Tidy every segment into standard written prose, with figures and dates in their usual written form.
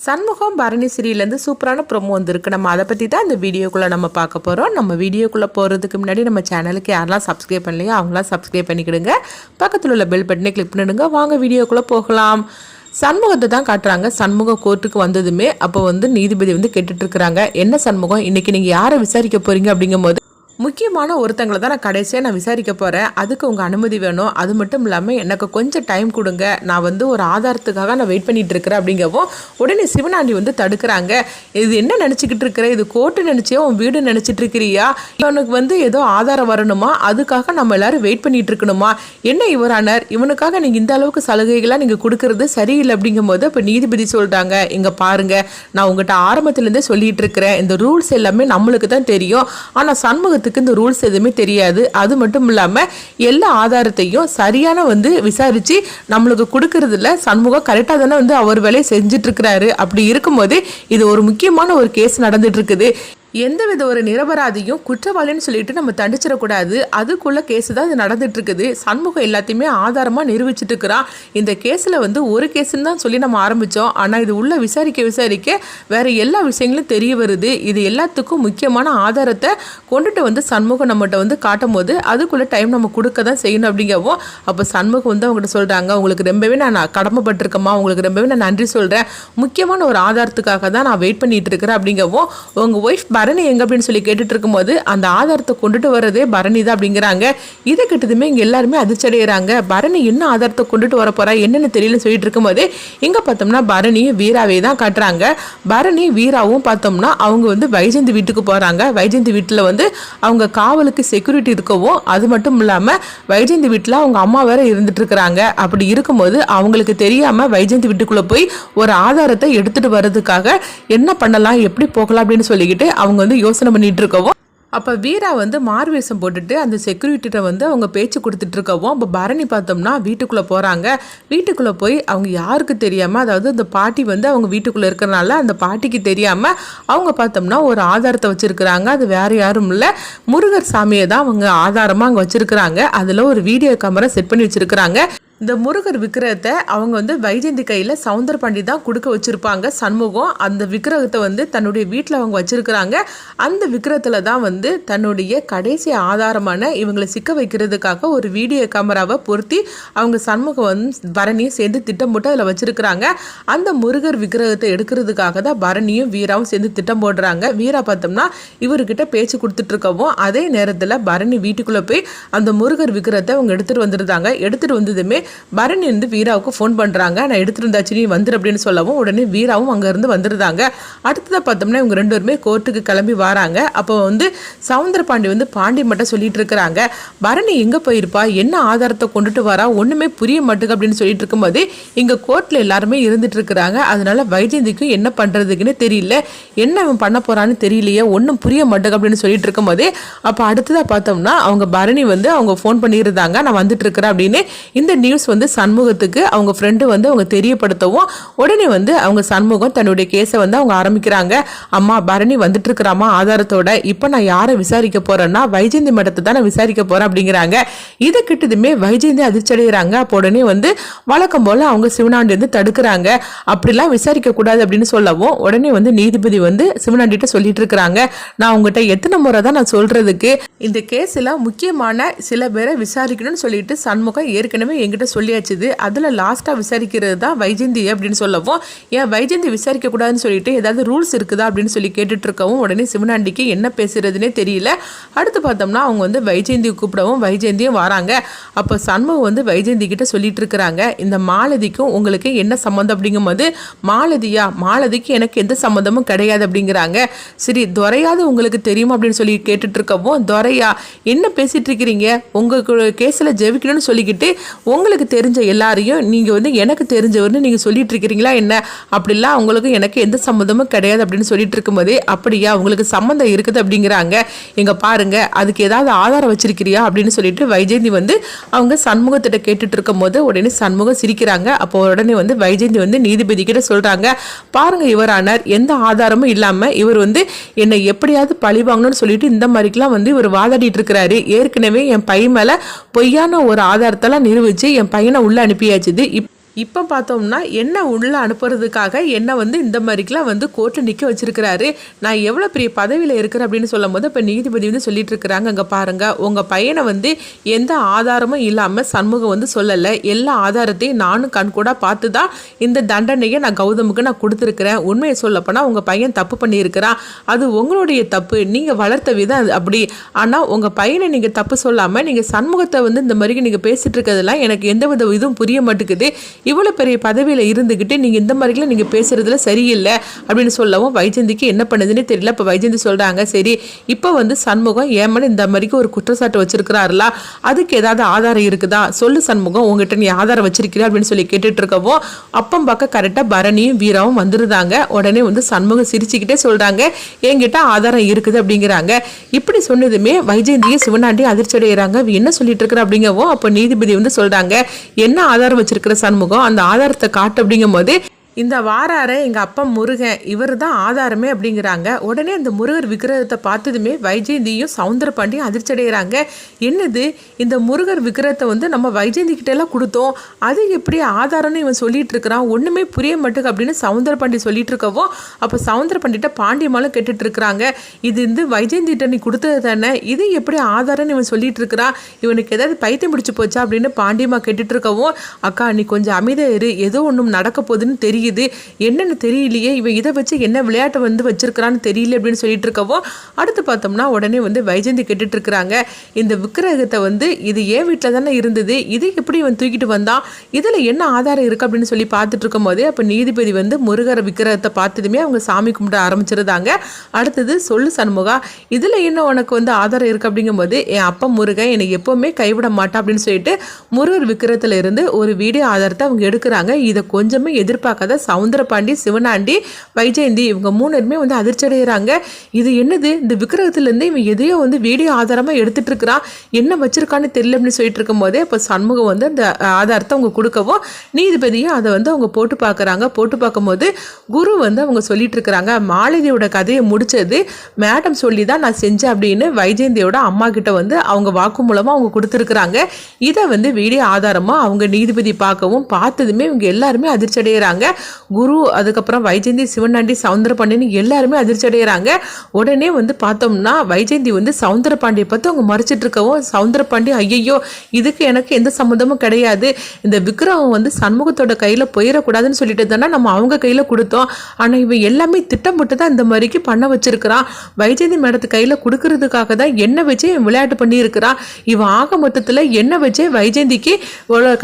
சண்முகம் பரணி சீரியல்லேருந்து சூப்பரான ப்ரோமோ வந்திருக்கு. நம்ம அதை பற்றி தான் இந்த வீடியோக்குள்ளே நம்ம பார்க்க போகிறோம். நம்ம வீடியோக்குள்ளே போகிறதுக்கு முன்னாடி நம்ம சேனலுக்கு யாரெல்லாம் சப்ஸ்கிரைப் பண்ணலையோ அவங்களாம் சப்ஸ்கிரைப் பண்ணிக்கிடுங்க. பக்கத்தில் உள்ள பெல் பட்டனை கிளிக் பண்ணிடுங்க. வாங்க வீடியோக்குள்ளே போகலாம். சண்முகத்தை தான் காட்டுறாங்க. சண்முகம் கோர்ட்டுக்கு வந்ததுமே அப்போ நீதிபதி கேட்டுட்டு இருக்கிறாங்க, என்ன சண்முகம் இன்னைக்கு நீங்கள் யாரை விசாரிக்க போகிறீங்க அப்படிங்கும்போது, முக்கியமான ஒருத்தங்களை தான் நான் கடைசியாக விசாரிக்க போகிறேன், அதுக்கு உங்கள் அனுமதி வேணும். அது மட்டும் இல்லாமல் எனக்கு கொஞ்சம் டைம் கொடுங்க, நான் ஒரு ஆதாரத்துக்காக நான் வெயிட் பண்ணிட்டு இருக்கிறேன் அப்படிங்கவும் உடனே சிவனாண்டி தடுக்கிறாங்க. இது என்ன நினச்சிக்கிட்டு இருக்கிற, இது கோர்ட்டு நினச்சியா உன் வீடு நினச்சிட்டு இருக்கிறியா, இவனுக்கு ஏதோ ஆதாரம் வரணுமா, அதுக்காக நம்ம எல்லாரும் வெயிட் பண்ணிட்டு இருக்கணுமா, என்ன இவரானர் இவனுக்காக நீங்கள் இந்த அளவுக்கு சலுகைகளாக நீங்கள் கொடுக்கறது சரியில்லை அப்படிங்கும் போது இப்போ நீதிபதி சொல்கிறாங்க, இங்கே பாருங்க நான் உங்கள்கிட்ட ஆரம்பத்துலேருந்தே சொல்லிட்டு இருக்கிறேன், இந்த ரூல்ஸ் எல்லாமே நம்மளுக்கு தான் தெரியும், ஆனால் சண்முகத்துக்கு இந்த ரூல்ஸ் எதுவுமே தெரியாது. அது மட்டும் இல்லாம எல்லா ஆதாரத்தையும் சரியான விசாரிச்சு நம்மளுக்கு கொடுக்கறதுல சண்முகம் கரெக்டா தானே அவர் வேலையை செஞ்சுட்டு இருக்கிறாரு. அப்படி இருக்கும்போது இது ஒரு முக்கியமான ஒரு கேஸ் நடந்துட்டு இருக்குது. எந்தவித ஒரு நிரபராதியும் குற்றவாளின்னு சொல்லிட்டு நம்ம தண்டிச்சிடக்கூடாது. அதுக்குள்ள கேஸ் தான் இது நடந்துட்டு இருக்குது. சண்முகம் எல்லாத்தையுமே ஆதாரமாக நிரூபிச்சுட்டு இருக்கிறான். இந்த கேஸில் ஒரு கேஸுன்னு தான் சொல்லி நம்ம ஆரம்பித்தோம். ஆனால் இது உள்ள விசாரிக்க வேற எல்லா விஷயங்களும் தெரிய வருது. இது எல்லாத்துக்கும் முக்கியமான ஆதாரத்தை கொண்டுட்டு சண்முகம் நம்மகிட்ட காட்டும் போது அதுக்குள்ள டைம் நம்ம கொடுக்க தான் செய்யணும் அப்படிங்கவும் அப்போ சண்முகம் அவங்ககிட்ட சொல்கிறாங்க, உங்களுக்கு ரொம்பவே நான் கடமைப்பட்டிருக்கேம்மா, உங்களுக்கு ரொம்பவே நான் நன்றி சொல்கிறேன், முக்கியமான ஒரு ஆதாரத்துக்காக தான் நான் வெயிட் பண்ணிட்டு இருக்கிறேன் அப்படிங்கவும் உங்கள் ஒய்ஃப் பரணி எங்க அப்படின்னு சொல்லி கேட்டுட்டு இருக்கும்போது அந்த ஆதாரத்தை கொண்டுட்டு வரதே பரணி தான் அப்படிங்கிறாங்க. இதை கிட்டதுமே இங்க எல்லாருமே அதிர்ச்சி அடைகிறாங்க. பரணி என்ன ஆதாரத்தை கொண்டுட்டு வர போறா என்னன்னு தெரியல சொல்லிட்டு இருக்கும்போது இங்க பார்த்தோம்னா பரணியும் வீராவே தான் காட்டுறாங்க. பரணி வீராவும் பார்த்தோம்னா அவங்க வைஜெயந்தி வீட்டுக்கு போறாங்க. வைஜெயந்தி வீட்டுல அவங்க காவலுக்கு செக்யூரிட்டி இருக்கவும், அது மட்டும் இல்லாம வைஜெயந்தி வீட்டுல அவங்க அம்மா வேற இருந்துட்டு இருக்கிறாங்க. அப்படி இருக்கும்போது அவங்களுக்கு தெரியாம வைஜெயந்தி வீட்டுக்குள்ள போய் ஒரு ஆதாரத்தை எடுத்துட்டு வர்றதுக்காக என்ன பண்ணலாம் எப்படி போகலாம் அப்படின்னு சொல்லிக்கிட்டு அவங்க யோசனை பண்ணிட்டு இருக்கவும், அப்போ வீரா மார்வேஷம் போட்டுட்டு அந்த செக்யூரிட்டிகிட்ட அவங்க பேச்சு கொடுத்துட்டு இருக்கவும், அப்போ பரணி பார்த்தோம்னா வீட்டுக்குள்ளே போகிறாங்க. வீட்டுக்குள்ளே போய் அவங்க யாருக்கு தெரியாமல், அதாவது அந்த பாட்டி அவங்க வீட்டுக்குள்ளே இருக்கிறனால அந்த பாட்டிக்கு தெரியாமல் அவங்க பார்த்தோம்னா ஒரு ஆதாரத்தை வச்சுருக்கிறாங்க. அது வேறு யாரும் இல்லை, முருகர் சாமியை தான் அவங்க ஆதாரமாக அங்கே வச்சுருக்கிறாங்க. அதில் ஒரு வீடியோ கேமரா செட் பண்ணி வச்சுருக்கிறாங்க. இந்த முருகர் விக்கிரகத்தை அவங்க வைஜெயந்தி கையில் சவுந்தர பாண்டி தான் கொடுக்க வச்சுருப்பாங்க. சண்முகம் அந்த விக்கிரகத்தை தன்னுடைய வீட்டில் அவங்க வச்சுருக்கிறாங்க. அந்த விக்கிரகத்தில் தான் தன்னுடைய கடைசி ஆதாரமான இவங்களை சிக்க வைக்கிறதுக்காக ஒரு வீடியோ கேமராவை பொருத்தி அவங்க சண்முகம் பரணியும் சேர்ந்து திட்டம் போட்டு அதில் வச்சுருக்கிறாங்க. அந்த முருகர் விக்கிரகத்தை எடுக்கிறதுக்காக தான் பரணியும் வீராவும் சேர்ந்து திட்டம் போடுறாங்க. வீரா பார்த்தோம்னா இவர்கிட்ட பேச்சு கொடுத்துட்டு இருக்கவும், அதே நேரத்தில் பரணி வீட்டுக்குள்ளே போய் அந்த முருகர் விக்கிரகத்தை அவங்க எடுத்துகிட்டு வந்துருந்தாங்க. எடுத்துகிட்டு வந்ததுமே பரணி வீராவுக்கு ஃபோன் பண்ணுறாங்க, நான் எடுத்துட்டு இருந்தாச்சு நீ வந்துரு அப்படின்னு சொல்லவும் உடனே வீராவும் அங்கேருந்து வந்துருந்தாங்க. அடுத்ததாக பார்த்தோம்னா இவங்க ரெண்டு பேருமே கோர்ட்டுக்கு கிளம்பி வராங்க. அப்போ சவுந்தர பாண்டி பாண்டி மட்டும் சொல்லிட்டு இருக்கிறாங்க, பரணி எங்கே போயிருப்பா, என்ன ஆதாரத்தை கொண்டுட்டு வரா, ஒன்றுமே புரிய மாட்டேங்க அப்படின்னு சொல்லிட்டு இருக்கும்போது இங்கே கோர்ட்டில் எல்லாருமே இருந்துட்டு இருக்கிறாங்க. அதனால வைஜெயந்திக்கும் என்ன பண்ணுறதுக்குன்னு தெரியல, என்ன அவன் பண்ண போகிறான்னு தெரியலையே, ஒன்றும் புரிய மாட்டேங்க அப்படின்னு சொல்லிட்டு இருக்கும்போதே அப்போ அடுத்ததாக பார்த்தோம்னா அவங்க பரணி அவங்க ஃபோன் பண்ணியிருந்தாங்க, நான் வந்துட்டு இருக்கிறேன் அப்படின்னு. இந்த நியூஸ் சண்முகத்துக்கு அவங்க ஃப்ரெண்டு அவங்க தெரியப்படுத்தவும் உடனே அவங்க சண்முகம் தன்னுடைய கேஸை அவங்க ஆரம்பிக்கிறாங்க. அம்மா பரணி வந்துட்டு இருக்கிறாமா ஆதாரத்தோட, இப்போ நான் யாரை விசாரிக்க போறேன்னா வைஜெயந்தி மடத்தை தான் நான் விசாரிக்க போறேன் அப்படிங்கிறாங்க. இதை கிட்டதுமே வைஜெயந்தி அதிர்ச்சி அடைகிறாங்க. அப்போ உடனே வழக்கம் போல அவங்க சிவனாண்டி தடுக்கிறாங்க, அப்படிலாம் விசாரிக்க கூடாது அப்படின்னு சொல்லவும் உடனே நீதிபதி சிவனாண்டிட்ட சொல்லிட்டு இருக்கிறாங்க, நான் உங்ககிட்ட எத்தனை முறை தான் நான் சொல்றதுக்கு, இந்த கேஸ்ல முக்கியமான சில பேரை விசாரிக்கணும்னு சொல்லிட்டு சண்முகம் ஏற்கனவே என்கிட்ட சொல்லியாச்சுது, அதில் லாஸ்ட்டாக விசாரிக்கிறது தான் வைஜெயந்தி அப்படின்னு சொல்லவும், ஏன் வைஜெயந்தி விசாரிக்க கூடாதுன்னு சொல்லிட்டு ஏதாவது ரூல்ஸ் இருக்குதா அப்படின்னு சொல்லி கேட்டுட்டு இருக்கவும் உடனே சிவனாண்டிக்கு என்ன பேசுறதுனே தெரியல. அடுத்து பார்த்தோம்னா அவங்க வைஜெயந்தியை கூப்பிடவும் வைஜெயந்தியும் வராங்க. அப்போ சண்முகம் வைஜெயந்தி கிட்ட சொல்லிட்டு இருக்கிறாங்க, இந்த மாலதிக்கும் உங்களுக்கு என்ன சம்மந்தம் அப்படிங்கும்போது, மாலதிக்கு எனக்கு எந்த சம்மந்தமும் கிடையாது அப்படிங்கிறாங்க. சரி துரையாவது உங்களுக்கு தெரியுமா அப்படின்னு சொல்லி கேட்டுட்டு இருக்கவும், துரையா என்ன பேசிட்டு இருக்கிறீங்க, உங்க கேஸில் ஜெயிக்கணும்னு சொல்லிக்கிட்டு உங்களுக்கு தெரிஞ்ச எல்லாரையும் நீங்கள் எனக்கு தெரிஞ்சவர்னு நீங்கள் சொல்லிட்டு இருக்கிறீங்களா என்ன, அப்படிலாம் உங்களுக்கு எனக்கு எந்த சம்மந்தமும் கிடையாது அப்படின்னு சொல்லிட்டு இருக்கும்போதே, அப்படியா உங்களுக்கு சம்மந்தம் இருக்குது அப்படிங்கிறாங்க. எங்க பாருங்க அதுக்கு ஏதாவது ஆதாரம் வச்சிருக்கிறியா அப்படின்னு சொல்லிட்டு வைஜெயந்தி அவங்க சண்முகத்திட்ட கேட்டுட்டு இருக்கும் போது உடனே சண்முகம் சிரிக்கிறாங்க. அப்போ உடனே வைஜெயந்தி நீதிபதி கிட்ட சொல்றாங்க, பாருங்க இவரானார் எந்த ஆதாரமும் இல்லாம இவர் என்னை எப்படியாவது பழி வாங்கணும்னு சொல்லிட்டு இந்த மாதிரிக்கெல்லாம் இவர் வாதாடிட்டு இருக்கிறாரு. ஏற்கனவே என் பையன் மேல பொய்யான ஒரு ஆதாரத்தெல்லாம் நிரூபிச்சு என் பையனை உள்ள அனுப்பியாச்சுது. இப்போ பார்த்தோம்னா என்ன உள்ளே அனுப்புறதுக்காக என்ன வந்து இந்த மாதிரிக்கெலாம் வந்து கோர்ட்டு நிற்க வச்சிருக்கிறாரு. நான் எவ்வளோ பெரிய பதவியில் இருக்கிறேன் அப்படின்னு சொல்லும் போது இப்போ நீதிபதி வந்து சொல்லிட்டு இருக்கிறாங்க, அங்கே பாருங்கள் உங்கள் பையனை வந்து எந்த ஆதாரமும் இல்லாமல் சண்முகம் வந்து சொல்லலை. எல்லா ஆதாரத்தையும் நானும் கண்கூடாக பார்த்து தான் இந்த தண்டனையை நான் கௌதமுக்கு நான் கொடுத்துருக்குறேன். உண்மையை சொல்லப்போனால் உங்கள் பையன் தப்பு பண்ணியிருக்கிறான், அது உங்களுடைய தப்பு, நீங்கள் வளர்த்த விதம் அது அப்படி. ஆனால் உங்கள் பையனை நீங்கள் தப்பு சொல்லாமல் நீங்கள் சண்முகத்தை வந்து இந்த மாதிரி நீங்கள் பேசிகிட்டு இருக்கிறதெல்லாம் எனக்கு எந்தவித இதுவும் புரிய மாட்டேங்குது. இவ்வளோ பெரிய பதவியில் இருந்துக்கிட்டு நீங்கள் இந்த மாதிரிலாம் நீங்கள் பேசுகிறதுல சரியில்லை அப்படின்னு சொல்லவும் வைஜெயந்திக்கு என்ன பண்ணுதுன்னு தெரியல. இப்போ வைஜெயந்தி சொல்கிறாங்க, சரி இப்போ வந்து சண்முகம் ஏமன் இந்த மாதிரிக்கு ஒரு குற்றச்சாட்டு வச்சிருக்கிறாருல, அதுக்கு ஏதாவது ஆதாரம் இருக்குதா சொல்லு சண்முகம், உங்ககிட்ட நீ ஆதாரம் வச்சிருக்கிறா அப்படின்னு சொல்லி கேட்டுட்டு இருக்கவும் அப்பம் பார்க்க கரெக்டாக பரணியும் வீராவும் வந்துருந்தாங்க. உடனே வந்து சண்முகம் சிரிச்சுக்கிட்டே சொல்கிறாங்க, என்கிட்ட ஆதாரம் இருக்குது அப்படிங்கிறாங்க. இப்படி சொன்னதுமே வைஜெயந்தியும் சிவனாண்டியும் அதிர்ச்சி அடைகிறாங்க. என்ன சொல்லிட்டு இருக்கிற அப்படிங்கவும் அப்போ நீதிபதி வந்து சொல்கிறாங்க, என்ன ஆதாரம் வச்சிருக்கிற சண்முகம், அந்த ஆதாரத்தை காட்டு அப்படிங்கும் போது இந்த வாரார எங்கள் அப்பா முருகன் இவர் தான் ஆதாரமே அப்படிங்கிறாங்க. உடனே அந்த முருகர் விக்கிரகத்தை பார்த்ததுமே வைஜெயந்தியும் சவுந்தரபாண்டியும் அதிர்ச்சி அடைகிறாங்க. என்னது இந்த முருகர் விக்கிரகத்தை வந்து நம்ம வைஜெயந்தி கிட்டெல்லாம் கொடுத்தோம், அது எப்படி ஆதாரம்னு இவன் சொல்லிட்டு இருக்கிறான், ஒன்றுமே புரிய மாட்டுக்கு அப்படின்னு சவுந்தரபாண்டி சொல்லிட்டு இருக்கவும் அப்போ சவுந்தரபாண்டிகிட்ட பாண்டியம்மாலும் கேட்டுட்டு இருக்கிறாங்க, இது வந்து வைஜெயந்திட்ட நீ கொடுத்தது தானே, இது எப்படி ஆதாரம்னு இவன் சொல்லிட்டு இருக்கிறான், இவனுக்கு ஏதாவது பைத்தியம் பிடிச்சி போச்சா அப்படின்னு பாண்டியம்மா கேட்டுட்டு இருக்கவும், அக்கா நீ கொஞ்சம் அமைதியாக இரு, ஏதோ ஒன்றும் நடக்க போகுதுன்னு தெரியும், என்னன்னு தெரியலையே, இவன் இதை வச்சு என்ன விளையாட்டை வந்து வச்சிருக்கிறான்னு தெரியல அப்படின்னு சொல்லிட்டு இருக்கவோ அடுத்து பார்த்தோம்னா உடனே வந்து வைஜெயந்தி கேட்டுட்டு இருக்கிறாங்க, இந்த விக்கிரகத்தை வந்து இது ஏன் வீட்டில் தானே இருந்தது, இது எப்படி இவன் தூக்கிட்டு வந்தான், இதில் என்ன ஆதாரம் இருக்கு அப்படின்னு சொல்லி பார்த்துட்டு இருக்கும் போதே அப்போ நீதிபதி வந்து முருகர் விக்கிரகத்தை பார்த்ததுமே அவங்க சாமி கும்பிட ஆரம்பிச்சிருந்தாங்க. அடுத்தது சொல்லு சண்முகா, இதில் என்ன உனக்கு வந்து ஆதாரம் இருக்கு அப்படிங்கும் போது என் அப்பா முருகன் என்னை எப்பவுமே கைவிட மாட்டான் அப்படின்னு சொல்லிட்டு முருகர் விக்கிரகத்துல இருந்து ஒரு வீடியோ ஆதாரத்தை அவங்க எடுக்கிறாங்க. இதை கொஞ்சமே எதிர்பார்க்காத சவுந்தரபாண்டி, சிவனாண்டி, வைஜெயந்தி இவங்க மூணுமே வந்து அதிர்ச்சி அடைகிறாங்க. இது என்னது, இந்த விக்கிரகத்திலேருந்து இவன் எதையோ வந்து வீடியோ ஆதாரமாக எடுத்துட்டு இருக்கிறான், என்ன வச்சிருக்கான்னு தெரியல அப்படின்னு சொல்லிட்டு இருக்கும் போதே இப்போ சண்முகம் வந்து அந்த ஆதாரத்தை அவங்க கொடுக்கவும் நீதிபதியும் அதை வந்து அவங்க போட்டு பார்க்குறாங்க. போட்டு பார்க்கும்போது குரு வந்து அவங்க சொல்லிட்டு இருக்கிறாங்க, மாலதியோட கதையை முடிச்சது மேடம் சொல்லி தான் நான் செஞ்சேன் அப்படின்னு வைஜெயந்தியோட அம்மா கிட்ட வந்து அவங்க வாக்கு மூலமாக அவங்க கொடுத்துருக்குறாங்க. இதை வந்து வீடியோ ஆதாரமாக அவங்க நீதிபதி பார்க்கவும் பார்த்ததுமே இவங்க எல்லாருமே அதிர்ச்சி அடைகிறாங்க. குரு அதுக்கப்புறம் வைஜெயந்தி, சிவனாண்டி, சவுந்தரபாண்டியன் எல்லாருமே அதிர்ச்சி அடைகிறாங்க. உடனே வந்து பார்த்தோம்னா வைஜெயந்தி வந்து சவுந்தரபாண்டியை பார்த்து அவங்க மறைச்சிட்டு இருக்கவும் சவுந்தரபாண்டி ஐயோ இதுக்கு எனக்கு எந்த சம்மந்தமும் கிடையாது, இந்த விக்கிரகம் வந்து சண்முகத்தோட கையில் போயிடக்கூடாதுன்னு சொல்லிட்டு தானே நம்ம அவங்க கையில் கொடுத்தோம், ஆனால் இவன் எல்லாமே திட்டமிட்டு தான் இந்த மாதிரிக்கு பண்ண வச்சிருக்கிறான், வைஜெயந்தி மேடத்து கையில் கொடுக்கறதுக்காக தான் என்ன வச்சு விளையாட்டு பண்ணியிருக்கிறான், இவன் ஆக மொத்தத்தில் என்ன வச்சு வைஜெயந்திக்கு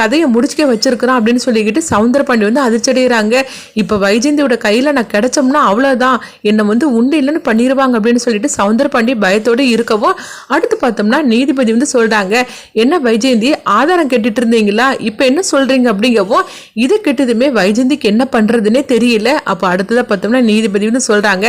கதையை முடிச்சுக்க வச்சிருக்கிறான் அப்படின்னு சொல்லிக்கிட்டு சவுந்தரபாண்டி வந்து அதிர்ச்சி அடைகிறாங்க. இப்போ வைஜெயந்தியோட கையில் நான் கிடைச்சோம்னா அவ்வளோதான், என்னை வந்து உண்டு இல்லைன்னு பண்ணிடுவாங்க அப்படின்னு சொல்லிட்டு சவுந்தரபாண்டி பயத்தோடு இருக்கவும் அடுத்து பார்த்தோம்னா நீதிபதி வந்து சொல்கிறாங்க, என்ன வைஜெயந்தி ஆதாரம் கேட்டுட்டு இருந்தீங்களா, இப்போ என்ன சொல்கிறீங்க அப்படிங்கவும் இது கேட்டதுமே வைஜெயந்திக்கு என்ன பண்ணுறதுன்னே தெரியல. அப்போ அடுத்ததாக பார்த்தோம்னா நீதிபதி வந்து சொல்கிறாங்க,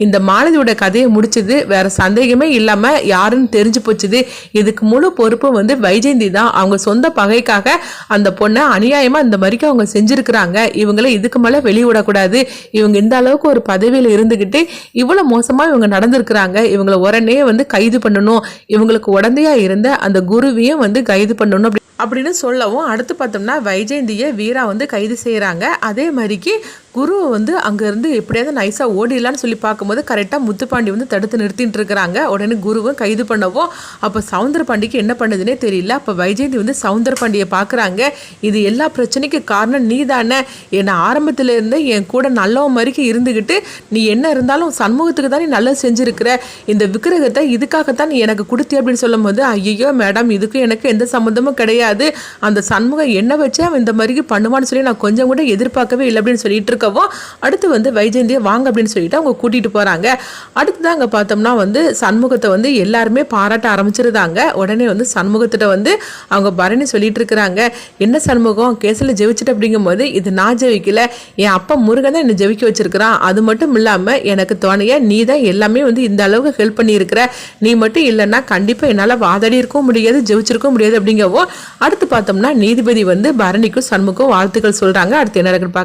இந்த மாலதியோட கதையை முடிச்சது வேற சந்தேகமே இல்லாமல் யாருன்னு தெரிஞ்சு போச்சுது, இதுக்கு முழு பொறுப்பு வந்து வைஜெயந்தி தான், அவங்க சொந்த பகைக்காக அந்த பொண்ணை அநியாயமாக இந்த மாதிரிக்கு அவங்க செஞ்சுருக்கிறாங்க, இவங்களை இதுக்கு மேலே வெளிவிடக்கூடாது, இவங்க இந்த அளவுக்கு ஒரு பதவியில் இருந்துக்கிட்டு இவ்வளோ மோசமாக இவங்க நடந்திருக்கிறாங்க, இவங்களை உடனே வந்து கைது பண்ணணும், இவங்களுக்கு உடந்தையா இருந்த அந்த குருவையும் வந்து கைது பண்ணணும் அப்படின்னு சொல்லவும் அடுத்து பார்த்தோம்னா வைஜெயந்தியை வீரா வந்து கைது செய்கிறாங்க. அதே மாதிரிக்கு குருவை வந்து அங்கேருந்து எப்படியாவது நைஸாக ஓடிடலான்னு சொல்லி பார்க்கும்போது கரெக்டாக முத்துப்பாண்டி வந்து தடுத்து நிறுத்திட்டு இருக்கிறாங்க. உடனே குருவும் கைது பண்ணவும் அப்போ சவுந்தரபாண்டிக்கு என்ன பண்ணுதுன்னே தெரியல. அப்போ வைஜெயந்தி வந்து சவுந்தரபாண்டியை பார்க்குறாங்க, இது எல்லா பிரச்சனைக்கு காரணம் நீ தானே, என்னை ஆரம்பத்தில் இருந்து என் கூட நல்லவன் மாதிரிக்கு இருந்துக்கிட்டு நீ என்ன இருந்தாலும் சண்முகத்துக்கு தான் நீ நல்லது செஞ்சுருக்கிற, இந்த விக்கிரகத்தை இதுக்காகத்தான் நீ எனக்கு கொடுத்தி அப்படின்னு சொல்லும் போது ஐயோ மேடம் இதுக்கு எனக்கு எந்த சம்மந்தமும் கிடையாது, அந்த சண்முகம் என்ன வச்சு அவன் இந்த மாதிரி பண்ணுவான்னு சொல்லி நான் கொஞ்சம் கூட எதிர்பார்க்கவே இல்லை அப்படின்னு சொல்லிட்டு இருக்கவும் அடுத்து வந்து வைஜெயந்தியை வாங்க அப்படின்னு சொல்லிட்டு அவங்க கூட்டிட்டு போறாங்க. அடுத்துதான் அங்கே பார்த்தோம்னா வந்து சண்முகத்தை வந்து எல்லாருமே பாராட்ட ஆரம்பிச்சிருந்தாங்க. உடனே வந்து சண்முகத்திட்ட வந்து அவங்க பரணி சொல்லிட்டு இருக்கிறாங்க, என்ன சண்முகம் கேஸில் ஜெயிச்சுட்டு அப்படிங்கும் போது இது நான் ஜெயிக்கல, என் அப்பா முருகன் தான் என்னை ஜெயிக்க வச்சிருக்கிறான், அது மட்டும் இல்லாமல் எனக்கு துணையா நீ தான் எல்லாமே வந்து இந்த அளவுக்கு ஹெல்ப் பண்ணியிருக்கிற, நீ மட்டும் இல்லைன்னா கண்டிப்பாக என்னால் வாதாடி இருக்கவும் முடியாது ஜெயிச்சிருக்கவும் முடியாது அப்படிங்கவும் அடுத்து பார்த்தோம்னா நீதிபதி வந்து பரணிக்கும் சண்முகம் வாழ்த்துக்கள் சொல்றாங்க. அடுத்து என்ன நடக்குன்னு